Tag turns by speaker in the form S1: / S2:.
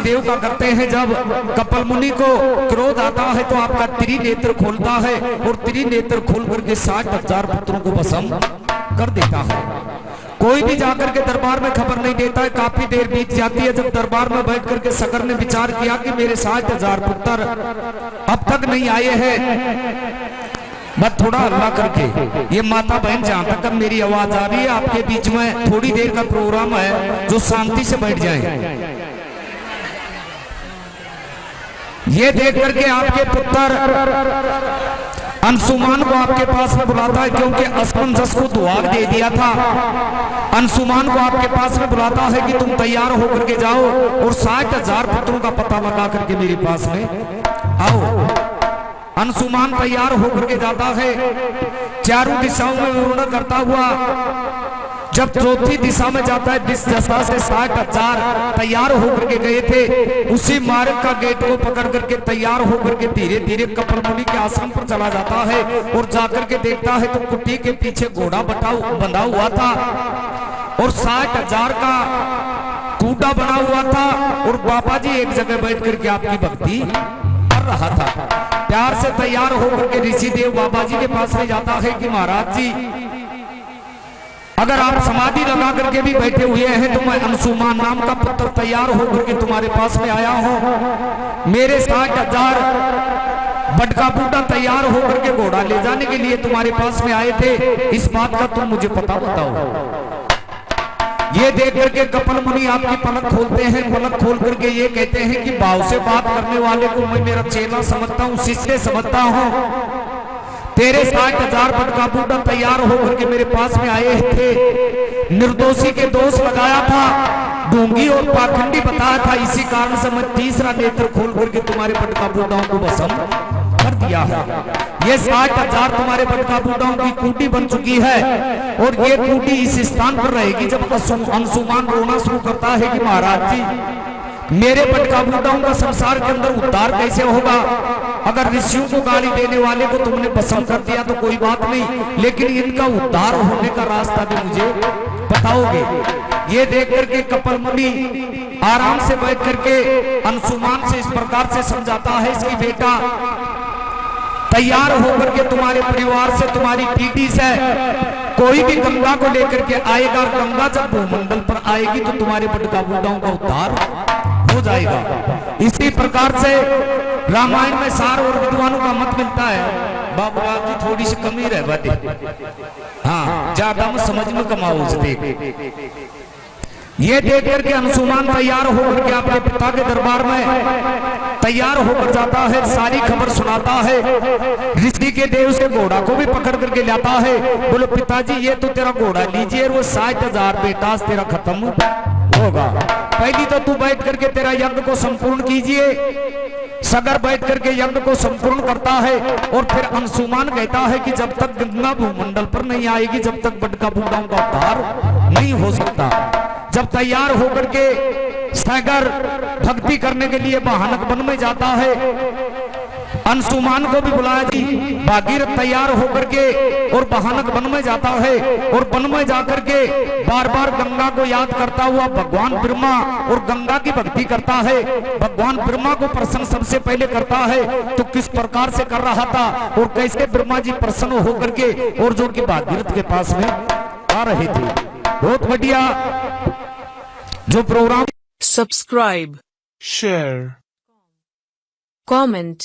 S1: ऋषिदेव का करते हैं, जब कपिल मुनि को क्रोध आता है तो आपका त्रिनेत्र खोलता है और त्रिनेत्र खोल करके 60,000 पुत्रों को भस्म कर देता है। कोई भी जाकर के दरबार में खबर नहीं देता है। काफी देर बीत जाती है, जब दरबार में बैठ करके सगर ने विचार किया कि मेरे 60,000 पुत्र अब तक नहीं आए हैं, बस थोड़ा हल्ला करके ये माता बहन जहां तक अब मेरी आवाज आ रही है, आपके बीच में थोड़ी देर का प्रोग्राम है, जो शांति से बैठ जाए। ये देख करके आपके पुत्र अंशुमान को आपके पास में बुलाता है, क्योंकि असमंजस को दुआर दे दिया था। अंशुमान को आपके पास में बुलाता है कि तुम तैयार होकर के जाओ और 60,000 पुत्रों का पता लगा करके मेरे पास में आओ। अंशुमान तैयार होकर के जाता है, चारों दिशाओं में विवरण करता हुआ जब चौथी दिशा में जाता है, जिस दिशा से 60,000 तैयार होकर के गए थे, उसी मार्ग का गेट को पकड़ करके तैयार होकर के धीरे धीरे कपिल मुनि के आश्रम पर चला जाता है और जाकर के देखता है तो कुटी के पीछे घोड़ा बंधा हुआ था और 60,000 का कूटा बना हुआ था और बाबा जी एक जगह बैठ करके आपकी भक्ति कर रहा था। प्यार से तैयार होकर के ऋषिदेव बाबा जी के पास में जाता है कि महाराज जी, अगर आप समाधि लगा करके भी बैठे हुए हैं तो मैं अंशुमान नाम का पुत्र तैयार होकर के तुम्हारे पास में आया हूं। मेरे 60,000 बटका बूटा तैयार होकर के घोड़ा ले जाने के लिए तुम्हारे पास में आए थे, इस बात का तुम मुझे पता बताओ। ये देख करके कपिल मुनि आपकी पलक खोलते हैं, पलक खोल करके ये कहते हैं कि भाव से बात करने वाले को मैं मेरा चेला समझता हूँ, शिष्य समझता हूँ। तेरे 60,000 बटका बूटा तैयार होकर के मेरे पास में आए थे, निर्दोषी के दोष लगाया था, ढोंगी और पाखंडी बताया था, इसी कारण से मैं तीसरा नेत्र खोल करके तुम्हारे बटका बूटाओं को भस्म कर दिया है। ये 60,000 तुम्हारे बटका बूटाओं की कूटी बन चुकी है और ये कूटी इस स्थान पर रहेगी जब अंशुमान रोना शुरू करता है कि महाराज जी, मेरे बटका बूटाओं का संसार के अंदर उद्धार कैसे होगा? अगर ऋषियों को गाली देने वाले को तुमने पसंद कर दिया तो कोई बात नहीं, लेकिन इनका उद्धार होने का रास्ता भी मुझे बताओगे? ये देख करके कपिल मुनि आराम से बैठ करके अंशुमान से इस प्रकार से समझाता है कि बेटा, तैयार होकर के तुम्हारे परिवार से, तुम्हारी पीढ़ी से कोई भी गंगा को लेकर के आएगा, गंगा जब भूमंडल पर आएगी तो तुम्हारे बटका बूटाओं का उद्धार हो जाएगा। इसी प्रकार से रामायण में सार और विद्वानों का मत मिलता है। बाबू की थोड़ी सी कमी रह बात, हाँ ज्यादा में समझ में कमाओ। ये देख करके अंशुमान तैयार होकर के आपके पिता के दरबार में तैयार होकर जाता है, सारी खबर सुनाता है। ऋषि के देव से घोड़ा को भी पकड़ करके लाता है। बोलो पिताजी, ये तो तेरा घोड़ा लीजिए, वो 60,000 बेटा तेरा खत्म होगा। पहली तो तू बैठ करके तेरा यज्ञ को संपूर्ण कीजिए। सगर बैठ करके यज्ञ को संपूर्ण करता है और फिर अंशुमान कहता है कि जब तक गंगा भूमंडल पर नहीं आएगी, जब तक बटका बूटाओं का उद्धार नहीं हो सकता। जब तैयार होकर के सागर भक्ति करने के लिए भयानक वन में जाता है, अंशुमान को भी बुलाया जी। भागीरथ तैयार होकर के और भयानक वन में जाता है और वन में जाकर के बार बार गंगा को याद करता हुआ भगवान ब्रह्मा और गंगा की भक्ति करता है। भगवान ब्रह्मा को प्रसन्न सबसे पहले करता है, तो किस प्रकार से कर रहा था और कैसे ब्रह्मा जी प्रसन्न होकर के और जो कि भागीरथ के पास में आ रहे थे। बहुत बढ़िया जो प्रोग्राम।
S2: Subscribe, share, comment